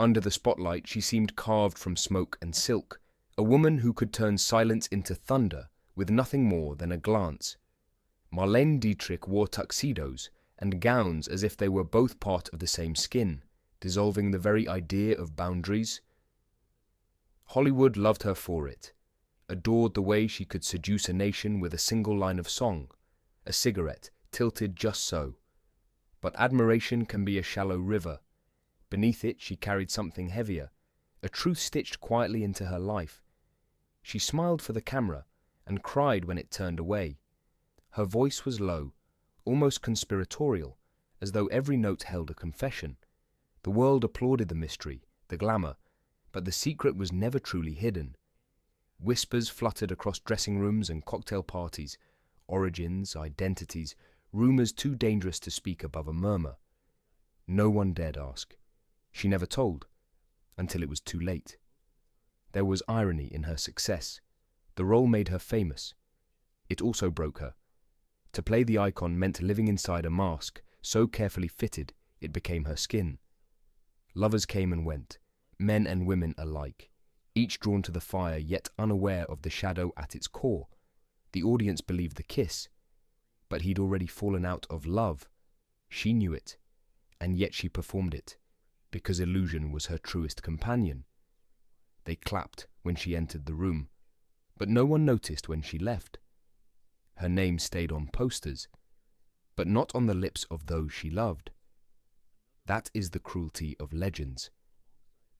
Under the spotlight, she seemed carved from smoke and silk, a woman who could turn silence into thunder with nothing more than a glance. Marlene Dietrich wore tuxedos and gowns as if they were both part of the same skin, dissolving the very idea of boundaries. Hollywood loved her for it, adored the way she could seduce a nation with a single line of song, a cigarette tilted just so. But admiration can be a shallow river. Beneath it she carried something heavier, a truth stitched quietly into her life. She smiled for the camera and cried when it turned away. Her voice was low, almost conspiratorial, as though every note held a confession. The world applauded the mystery, the glamour, but the secret was never truly hidden. Whispers fluttered across dressing rooms and cocktail parties, origins, identities, rumors too dangerous to speak above a murmur. No one dared ask. She never told, until it was too late. There was irony in her success. The role made her famous. It also broke her. To play the icon meant living inside a mask so carefully fitted it became her skin. Lovers came and went, men and women alike, each drawn to the fire yet unaware of the shadow at its core. The audience believed the kiss, but he'd already fallen out of love. She knew it, and yet she performed it, because illusion was her truest companion. They clapped when she entered the room, but no one noticed when she left. Her name stayed on posters, but not on the lips of those she loved. That is the cruelty of legends.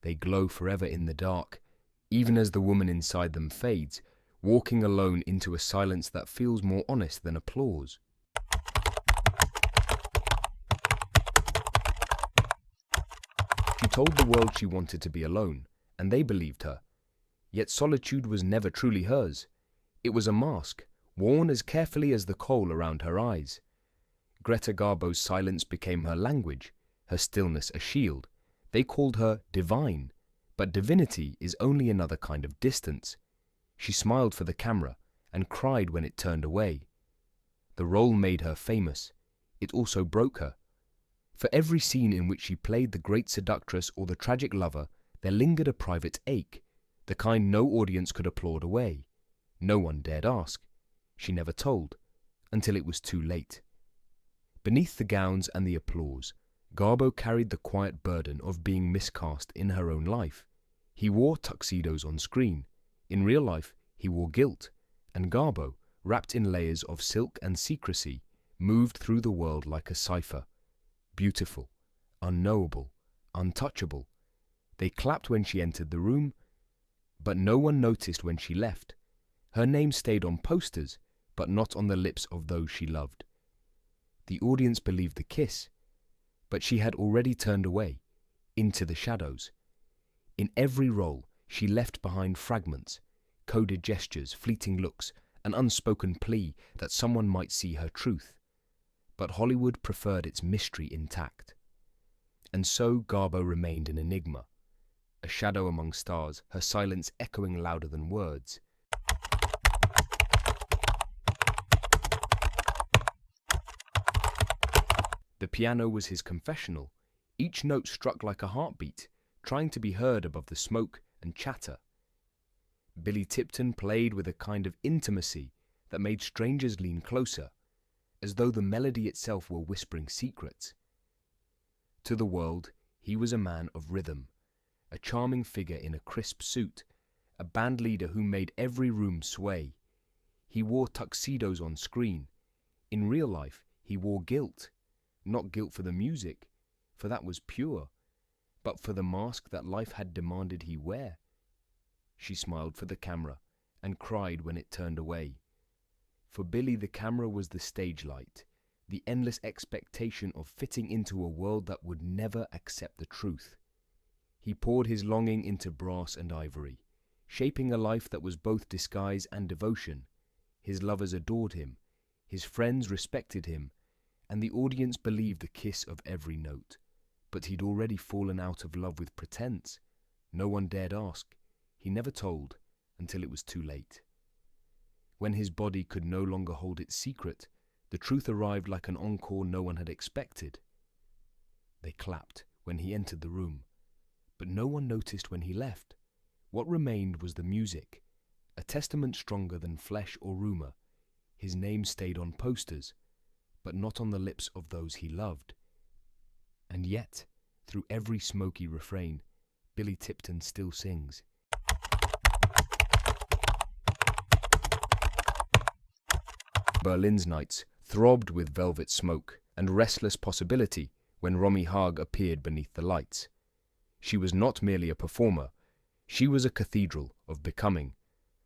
They glow forever in the dark, even as the woman inside them fades, walking alone into a silence that feels more honest than applause. She told the world she wanted to be alone, and they believed her. Yet solitude was never truly hers. It was a mask, worn as carefully as the kohl around her eyes. Greta Garbo's silence became her language, her stillness a shield. They called her divine, but divinity is only another kind of distance. She smiled for the camera and cried when it turned away. The role made her famous. It also broke her. For every scene in which she played the great seductress or the tragic lover, there lingered a private ache, the kind no audience could applaud away. No one dared ask. She never told, until it was too late. Beneath the gowns and the applause, Garbo carried the quiet burden of being miscast in her own life. He wore tuxedos on screen. In real life, he wore guilt, and Garbo, wrapped in layers of silk and secrecy, moved through the world like a cipher. Beautiful, unknowable, untouchable. They clapped when she entered the room, but no one noticed when she left. Her name stayed on posters, but not on the lips of those she loved. The audience believed the kiss, but she had already turned away, into the shadows. In every role, she left behind fragments, coded gestures, fleeting looks, an unspoken plea that someone might see her truth. But Hollywood preferred its mystery intact. And so Garbo remained an enigma, a shadow among stars, her silence echoing louder than words. The piano was his confessional, each note struck like a heartbeat, trying to be heard above the smoke and chatter. Billy Tipton played with a kind of intimacy that made strangers lean closer, as though the melody itself were whispering secrets. To the world, he was a man of rhythm, a charming figure in a crisp suit, a band leader who made every room sway. He wore tuxedos on screen. In real life, he wore guilt. Not guilt for the music, for that was pure, but for the mask that life had demanded he wear. She smiled for the camera and cried when it turned away. For Billy, the camera was the stage light, the endless expectation of fitting into a world that would never accept the truth. He poured his longing into brass and ivory, shaping a life that was both disguise and devotion. His lovers adored him, his friends respected him, and the audience believed the kiss of every note. But he'd already fallen out of love with pretense. No one dared ask. He never told, until it was too late. When his body could no longer hold its secret, the truth arrived like an encore no one had expected. They clapped when he entered the room, But no one noticed when he left. What remained was the music, a testament stronger than flesh or rumour. His name stayed on posters, but not on the lips of those he loved. And yet, through every smoky refrain, Billy Tipton still sings. Berlin's nights throbbed with velvet smoke and restless possibility when Romy Haag appeared beneath the lights. She was not merely a performer, she was a cathedral of becoming,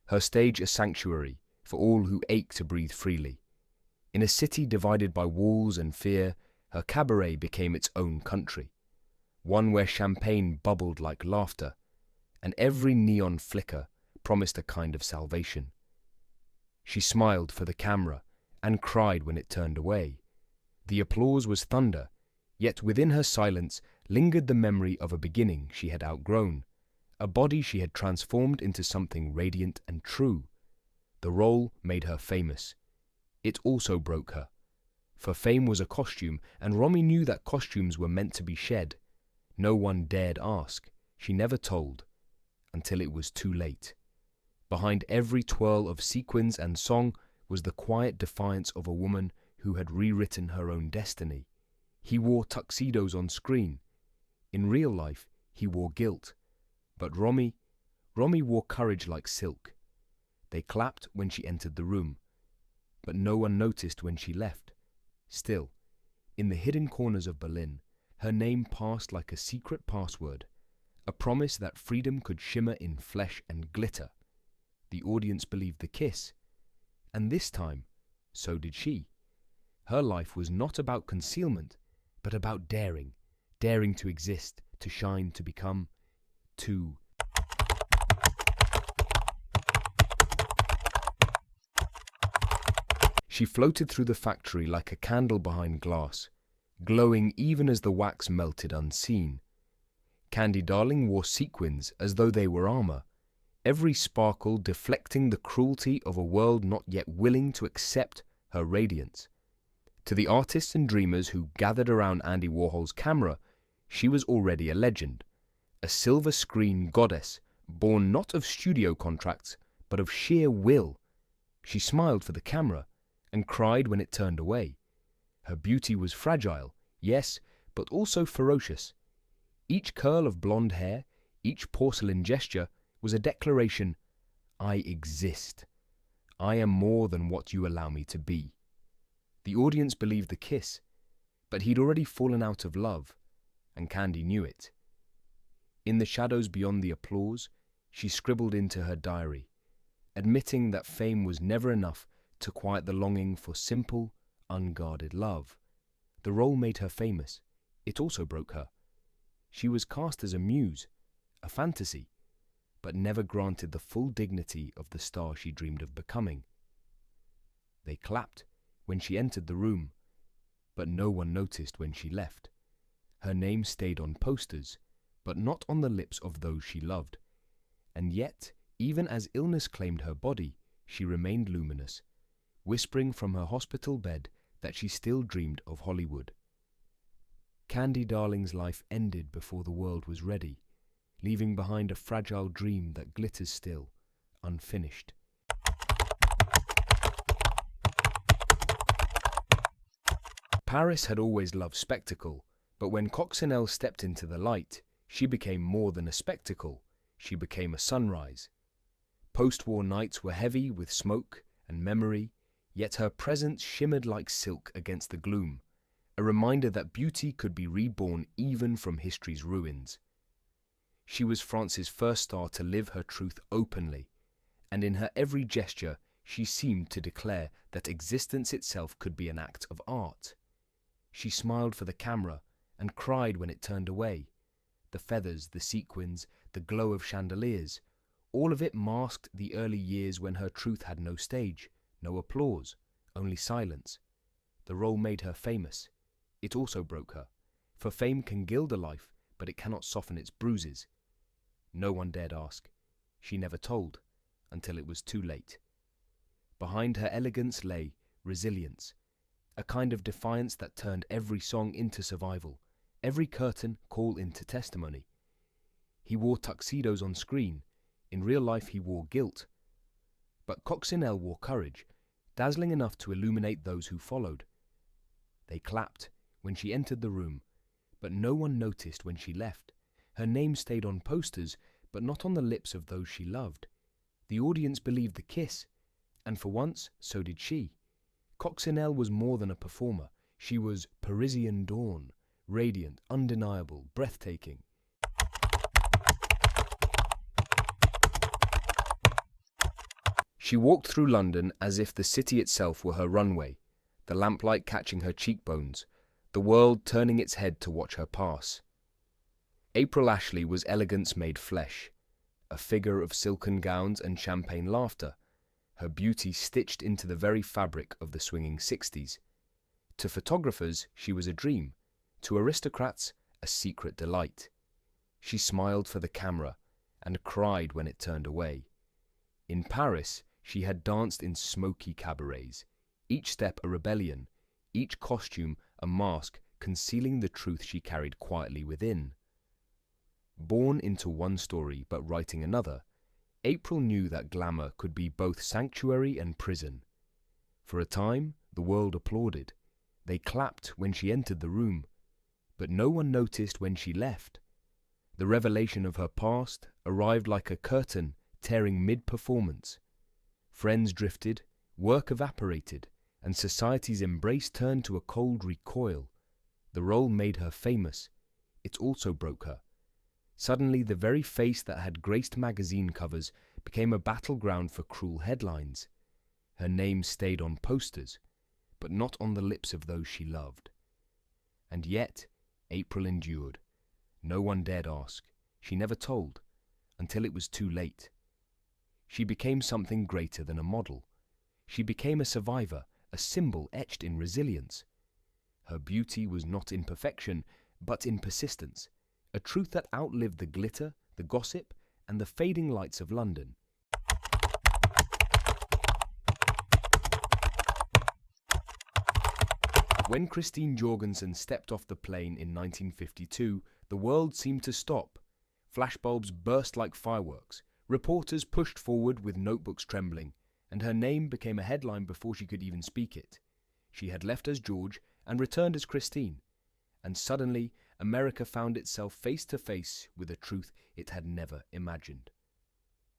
her stage a sanctuary for all who ache to breathe freely. In a city divided by walls and fear, her cabaret became its own country, one where champagne bubbled like laughter, and every neon flicker promised a kind of salvation. She smiled for the camera and cried when it turned away. The applause was thunder, yet within her silence lingered the memory of a beginning she had outgrown, a body she had transformed into something radiant and true. The role made her famous. It also broke her. For fame was a costume, and Romy knew that costumes were meant to be shed. No one dared ask. She never told, until it was too late. Behind every twirl of sequins and song was the quiet defiance of a woman who had rewritten her own destiny. He wore tuxedos on screen. In real life, he wore guilt. But Romy wore courage like silk. They clapped when she entered the room, but no one noticed when she left. Still, in the hidden corners of Berlin, her name passed like a secret password, a promise that freedom could shimmer in flesh and glitter. The audience believed the kiss, and this time, so did she. Her life was not about concealment, but about daring to exist, to shine, to become, to... She floated through the factory like a candle behind glass, glowing even as the wax melted unseen. Candy Darling wore sequins as though they were armor, every sparkle deflecting the cruelty of a world not yet willing to accept her radiance. To the artists and dreamers who gathered around Andy Warhol's camera, she was already a legend, a silver screen goddess born not of studio contracts, but of sheer will. She smiled for the camera and cried when it turned away. Her beauty was fragile, yes, but also ferocious. Each curl of blonde hair, each porcelain gesture was a declaration, I exist. I am more than what you allow me to be. The audience believed the kiss, but he'd already fallen out of love, and Candy knew it. In the shadows beyond the applause, she scribbled into her diary, admitting that fame was never enough to quiet the longing for simple, unguarded love. The role made her famous. It also broke her. She was cast as a muse, a fantasy, but never granted the full dignity of the star she dreamed of becoming. They clapped when she entered the room, but no one noticed when she left. Her name stayed on posters, but not on the lips of those she loved. And yet, even as illness claimed her body, she remained luminous, whispering from her hospital bed that she still dreamed of Hollywood. Candy Darling's life ended before the world was ready, leaving behind a fragile dream that glitters still, unfinished. Paris had always loved spectacle, but when Coccinelle stepped into the light, she became more than a spectacle. She became a sunrise. Post-war nights were heavy with smoke and memory, yet her presence shimmered like silk against the gloom, a reminder that beauty could be reborn even from history's ruins. She was France's first star to live her truth openly, and in her every gesture she seemed to declare that existence itself could be an act of art. She smiled for the camera and cried when it turned away. The feathers, the sequins, the glow of chandeliers, all of it masked the early years when her truth had no stage, no applause, only silence. The role made her famous. It also broke her, for fame can gild a life, but it cannot soften its bruises. No one dared ask. She never told, until it was too late. Behind her elegance lay resilience, a kind of defiance that turned every song into survival, every curtain call into testimony. he wore tuxedos on screen. In real life, he wore guilt. But Coccinelle wore courage, dazzling enough to illuminate those who followed. They clapped when she entered the room, but no one noticed when she left. Her name stayed on posters, but not on the lips of those she loved. The audience believed the kiss, and for once, so did she. Coccinelle was more than a performer. She was Parisian dawn, radiant, undeniable, breathtaking. She walked through London as if the city itself were her runway, the lamplight catching her cheekbones, the world turning its head to watch her pass. April Ashley was elegance made flesh, a figure of silken gowns and champagne laughter, her beauty stitched into the very fabric of the swinging 60s. To photographers, she was a dream. To aristocrats, a secret delight. She smiled for the camera and cried when it turned away. In Paris, she had danced in smoky cabarets, each step a rebellion, each costume a mask concealing the truth she carried quietly within. Born into one story but writing another, April knew that glamour could be both sanctuary and prison. For a time, the world applauded. They clapped when she entered the room, but no one noticed when she left. The revelation of her past arrived like a curtain tearing mid-performance. Friends drifted, work evaporated, and society's embrace turned to a cold recoil. The role made her famous. It also broke her. Suddenly, the very face that had graced magazine covers became a battleground for cruel headlines. Her name stayed on posters, but not on the lips of those she loved. And yet, April endured. No one dared ask. She never told, until it was too late. She became something greater than a model. She became a survivor, a symbol etched in resilience. Her beauty was not in perfection, but in persistence, a truth that outlived the glitter, the gossip, and the fading lights of London. When Christine Jorgensen stepped off the plane in 1952, the world seemed to stop. Flashbulbs burst like fireworks. Reporters pushed forward with notebooks trembling, and her name became a headline before she could even speak it. She had left as George and returned as Christine, and suddenly America found itself face to face with a truth it had never imagined.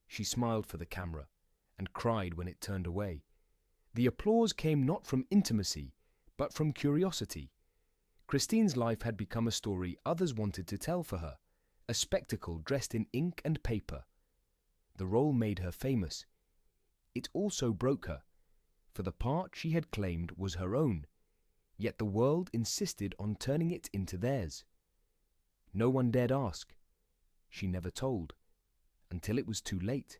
She smiled for the camera and cried when it turned away. The applause came not from intimacy, but from curiosity. Christine's life had become a story others wanted to tell for her, a spectacle dressed in ink and paper. The role made her famous. It also broke her, for the part she had claimed was her own, yet the world insisted on turning it into theirs. No one dared ask. She never told, until it was too late.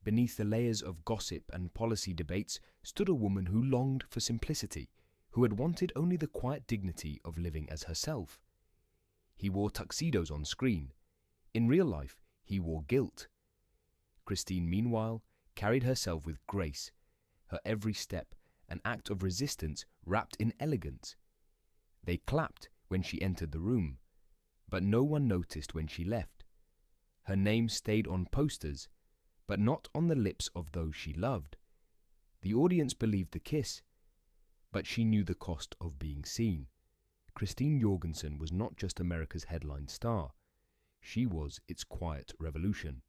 Beneath the layers of gossip and policy debates stood a woman who longed for simplicity, who had wanted only the quiet dignity of living as herself. He wore tuxedos on screen. In real life, he wore guilt. Christine, meanwhile, carried herself with grace, her every step an act of resistance wrapped in elegance. They clapped when she entered the room, but no one noticed when she left. Her name stayed on posters, but not on the lips of those she loved. The audience believed the kiss, but she knew the cost of being seen. Christine Jorgensen was not just America's headline star. She was its quiet revolution.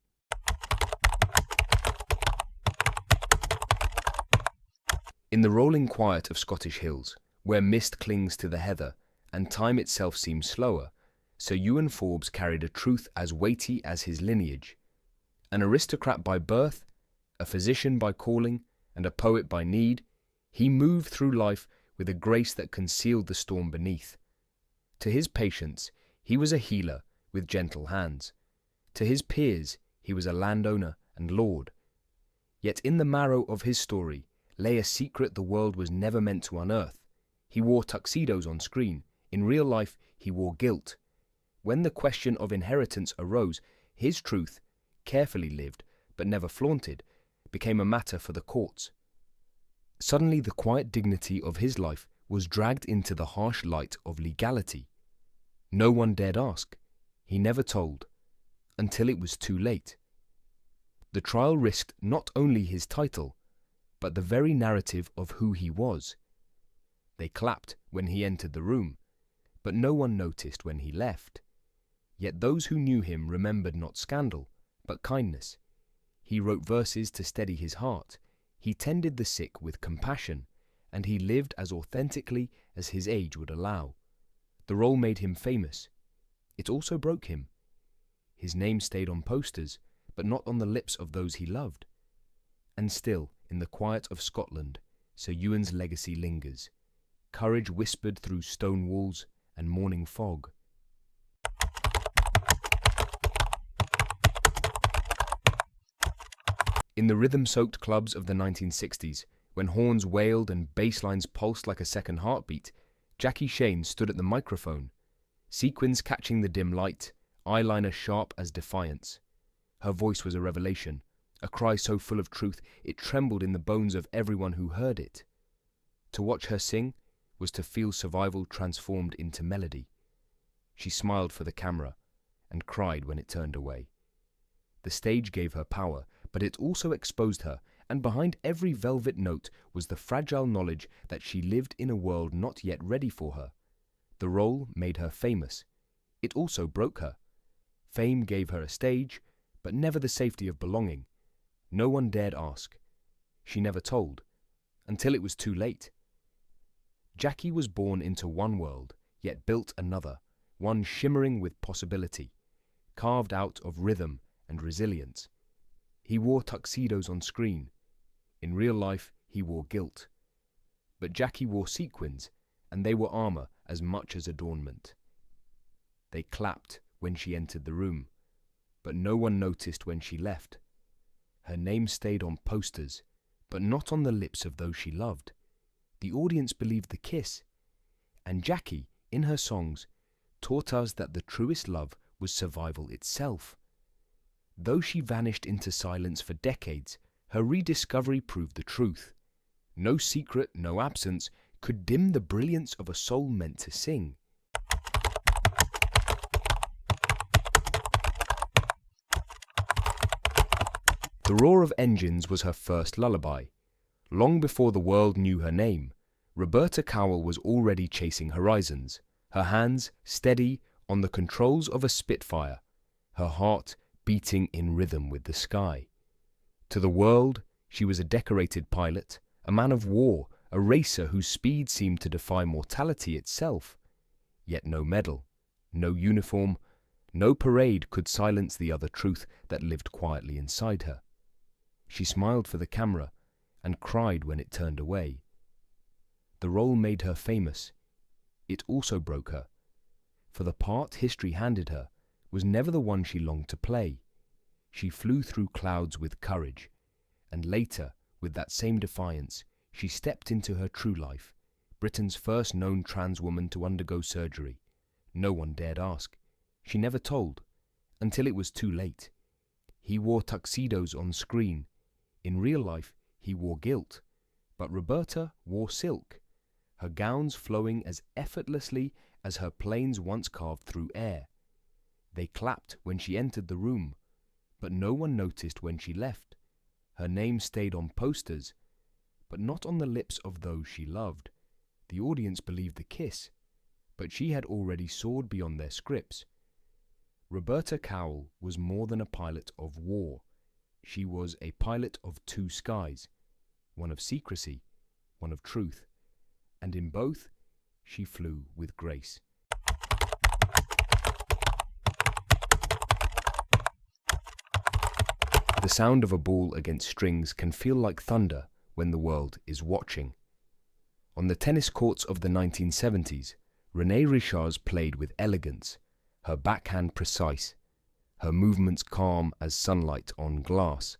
In the rolling quiet of Scottish hills, where mist clings to the heather and time itself seems slower, Sir Ewan Forbes carried a truth as weighty as his lineage. An aristocrat by birth, a physician by calling, and a poet by need, he moved through life with a grace that concealed the storm beneath. To his patients, he was a healer with gentle hands. To his peers, he was a landowner and lord. Yet in the marrow of his story lay a secret the world was never meant to unearth. He wore tuxedos on screen. In real life, he wore guilt. When the question of inheritance arose, his truth, carefully lived but never flaunted, became a matter for the courts. Suddenly, the quiet dignity of his life was dragged into the harsh light of legality. No one dared ask. He never told, until it was too late. The trial risked not only his title, but the very narrative of who he was. They clapped when he entered the room, but no one noticed when he left. Yet those who knew him remembered not scandal, but kindness. He wrote verses to steady his heart, he tended the sick with compassion, and he lived as authentically as his age would allow. The role made him famous. It also broke him. His name stayed on posters, but not on the lips of those he loved. And still, in the quiet of Scotland, Sir Ewan's legacy lingers. Courage whispered through stone walls and morning fog. In the rhythm-soaked clubs of the 1960s, when horns wailed and bass lines pulsed like a second heartbeat, Jackie Shane stood at the microphone, sequins catching the dim light, eyeliner sharp as defiance. Her voice was a revelation, a cry so full of truth it trembled in the bones of everyone who heard it. To watch her sing was to feel survival transformed into melody. She smiled for the camera and cried when it turned away. The stage gave her power, but it also exposed her, and behind every velvet note was the fragile knowledge that she lived in a world not yet ready for her. The role made her famous. It also broke her. Fame gave her a stage, but never the safety of belonging. No one dared ask. She never told, until it was too late. Jackie was born into one world, yet built another, one shimmering with possibility, carved out of rhythm and resilience. He wore tuxedos on screen. In real life, he wore guilt. But Jackie wore sequins, and they were armor as much as adornment. They clapped when she entered the room, but no one noticed when she left. Her name stayed on posters, but not on the lips of those she loved. The audience believed the kiss, and Jackie, in her songs, taught us that the truest love was survival itself. Though she vanished into silence for decades, her rediscovery proved the truth. No secret, no absence, could dim the brilliance of a soul meant to sing. The roar of engines was her first lullaby. Long before the world knew her name, Roberta Cowell was already chasing horizons, her hands steady on the controls of a Spitfire, her heart beating in rhythm with the sky. To the world, she was a decorated pilot, a man of war, a racer whose speed seemed to defy mortality itself. Yet no medal, no uniform, no parade could silence the other truth that lived quietly inside her. She smiled for the camera and cried when it turned away. The role made her famous. It also broke her, for the part history handed her was never the one she longed to play. She flew through clouds with courage, and later, with that same defiance, she stepped into her true life, Britain's first known trans woman to undergo surgery. No one dared ask. She never told, until it was too late. He wore tuxedos on screen. In real life, he wore guilt, but Roberta wore silk, her gowns flowing as effortlessly as her planes once carved through air. They clapped when she entered the room, but no one noticed when she left. Her name stayed on posters, but not on the lips of those she loved. The audience believed the kiss, but she had already soared beyond their scripts. Roberta Cowell was more than a pilot of war. She was a pilot of two skies, one of secrecy, one of truth, and in both she flew with grace. The sound of a ball against strings can feel like thunder when the world is watching. On the tennis courts of the 1970s, Renée Richards played with elegance, her backhand precise, her movements calm as sunlight on glass.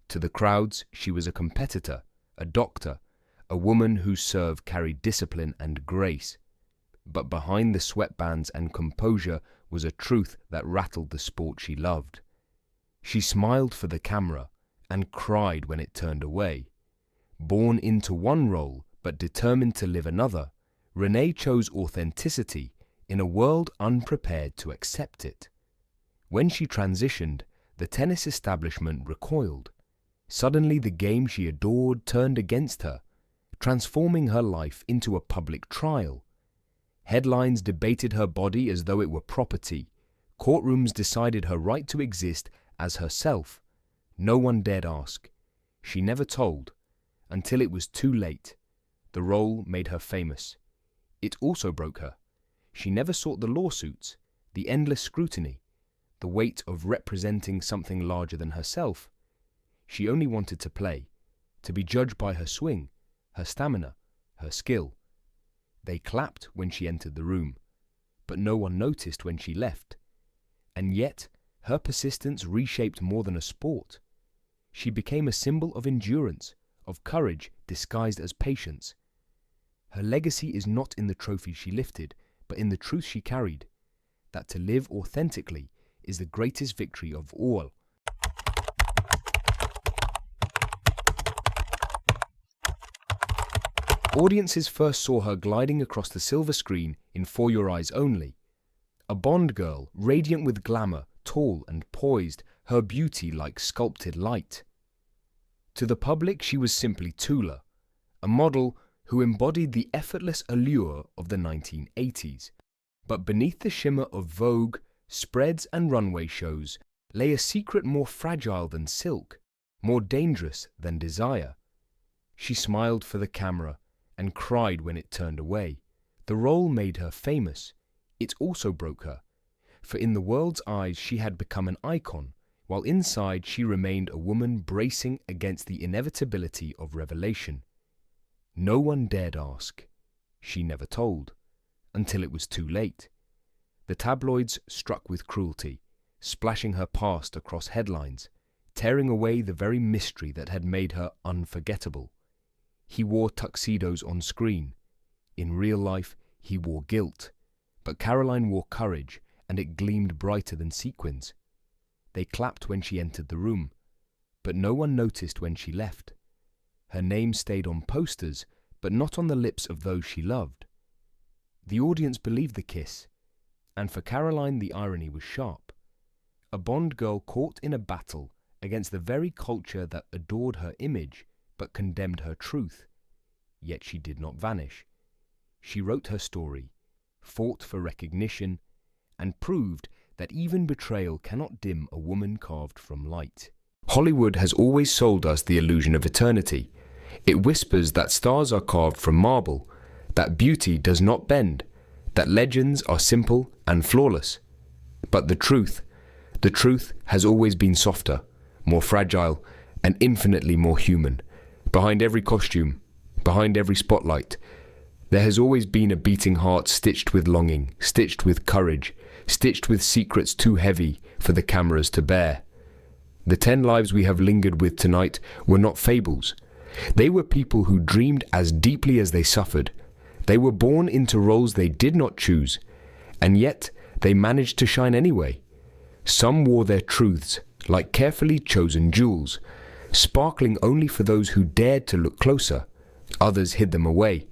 To the crowds, she was a competitor, a doctor, a woman whose serve carried discipline and grace. But behind the sweatbands and composure was a truth that rattled the sport she loved. She smiled for the camera and cried when it turned away. Born into one role but determined to live another, Renée chose authenticity in a world unprepared to accept it. When she transitioned, the tennis establishment recoiled. Suddenly the game she adored turned against her, transforming her life into a public trial. Headlines debated her body as though it were property. Courtrooms decided her right to exist as herself. No one dared ask. She never told, until it was too late. The role made her famous. It also broke her. She never sought the lawsuits, the endless scrutiny, the weight of representing something larger than herself. She only wanted to play, to be judged by her swing, her stamina, her skill. They clapped when she entered the room, but no one noticed when she left. And yet, her persistence reshaped more than a sport. She became a symbol of endurance, of courage disguised as patience. Her legacy is not in the trophies she lifted, but in the truth she carried, that to live authentically is the greatest victory of all. Audiences first saw her gliding across the silver screen in For Your Eyes Only. A Bond girl, radiant with glamour, tall and poised, her beauty like sculpted light. To the public she was simply Tula, a model who embodied the effortless allure of the 1980s. But beneath the shimmer of Vogue, spreads and runway shows lay a secret more fragile than silk, more dangerous than desire. She smiled for the camera and cried when it turned away. The role made her famous. It also broke her, for in the world's eyes she had become an icon, while inside she remained a woman bracing against the inevitability of revelation. No one dared ask. She never told, until it was too late. The tabloids struck with cruelty, splashing her past across headlines, tearing away the very mystery that had made her unforgettable. He wore tuxedos on screen. In real life, he wore guilt. But Caroline wore courage, and it gleamed brighter than sequins. They clapped when she entered the room, but no one noticed when she left. Her name stayed on posters, but not on the lips of those she loved. The audience believed the kiss, and for Caroline the irony was sharp. A Bond girl caught in a battle against the very culture that adored her image but condemned her truth. Yet she did not vanish. She wrote her story, fought for recognition, and proved that even betrayal cannot dim a woman carved from light. Hollywood has always sold us the illusion of eternity. It whispers that stars are carved from marble, that beauty does not bend, that legends are simple and flawless. But the truth has always been softer, more fragile, and infinitely more human. Behind every costume, behind every spotlight, there has always been a beating heart stitched with longing, stitched with courage, stitched with secrets too heavy for the cameras to bear. The 10 lives we have lingered with tonight were not fables. They were people who dreamed as deeply as they suffered. They were born into roles they did not choose, and yet they managed to shine anyway. Some wore their truths like carefully chosen jewels, sparkling only for those who dared to look closer. Others hid them away,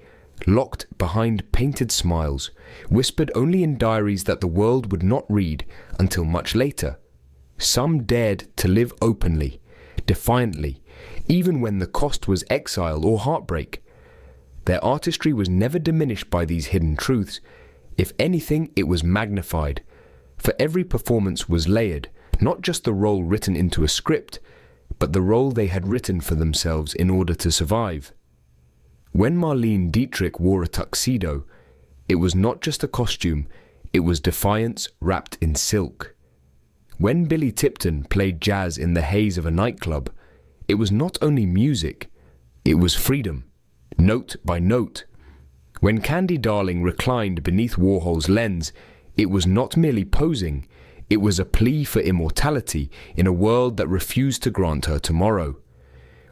locked behind painted smiles, whispered only in diaries that the world would not read until much later. Some dared to live openly, defiantly, even when the cost was exile or heartbreak. Their artistry was never diminished by these hidden truths. If anything, it was magnified. For every performance was layered, not just the role written into a script, but the role they had written for themselves in order to survive. When Marlene Dietrich wore a tuxedo, it was not just a costume, it was defiance wrapped in silk. When Billy Tipton played jazz in the haze of a nightclub, it was not only music, it was freedom, note by note. When Candy Darling reclined beneath Warhol's lens, it was not merely posing, it was a plea for immortality in a world that refused to grant her tomorrow.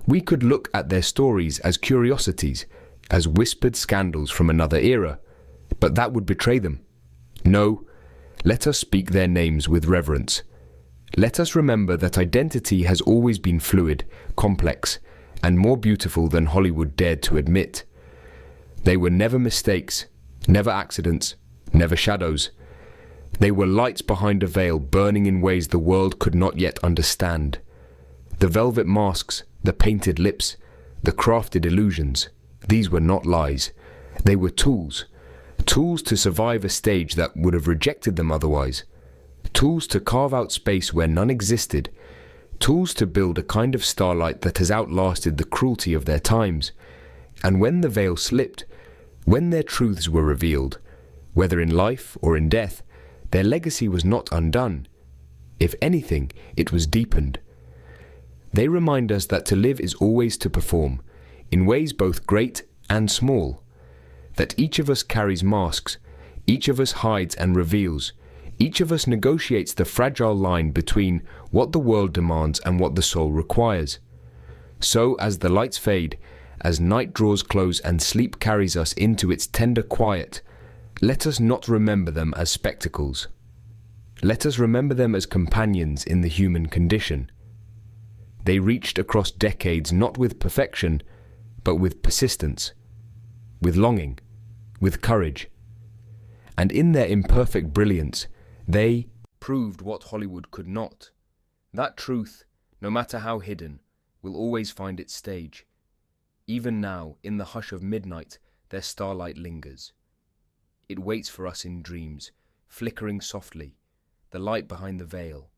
We could look at their stories as curiosities, as whispered scandals from another era, but that would betray them. No, let us speak their names with reverence. Let us remember that identity has always been fluid, complex, and more beautiful than Hollywood dared to admit. They were never mistakes, never accidents, never shadows. They were lights behind a veil, burning in ways the world could not yet understand. The velvet masks, the painted lips, the crafted illusions, these were not lies. They were tools. Tools to survive a stage that would have rejected them otherwise. Tools to carve out space where none existed. Tools to build a kind of starlight that has outlasted the cruelty of their times. And when the veil slipped, when their truths were revealed, whether in life or in death, their legacy was not undone. If anything, it was deepened. They remind us that to live is always to perform, in ways both great and small. That each of us carries masks, each of us hides and reveals, each of us negotiates the fragile line between what the world demands and what the soul requires. So, as the lights fade, as night draws close and sleep carries us into its tender quiet, let us not remember them as spectacles. Let us remember them as companions in the human condition. They reached across decades not with perfection, but with persistence, with longing, with courage. And in their imperfect brilliance, they proved what Hollywood could not. That truth, no matter how hidden, will always find its stage. Even now, in the hush of midnight, their starlight lingers. It waits for us in dreams, flickering softly, the light behind the veil,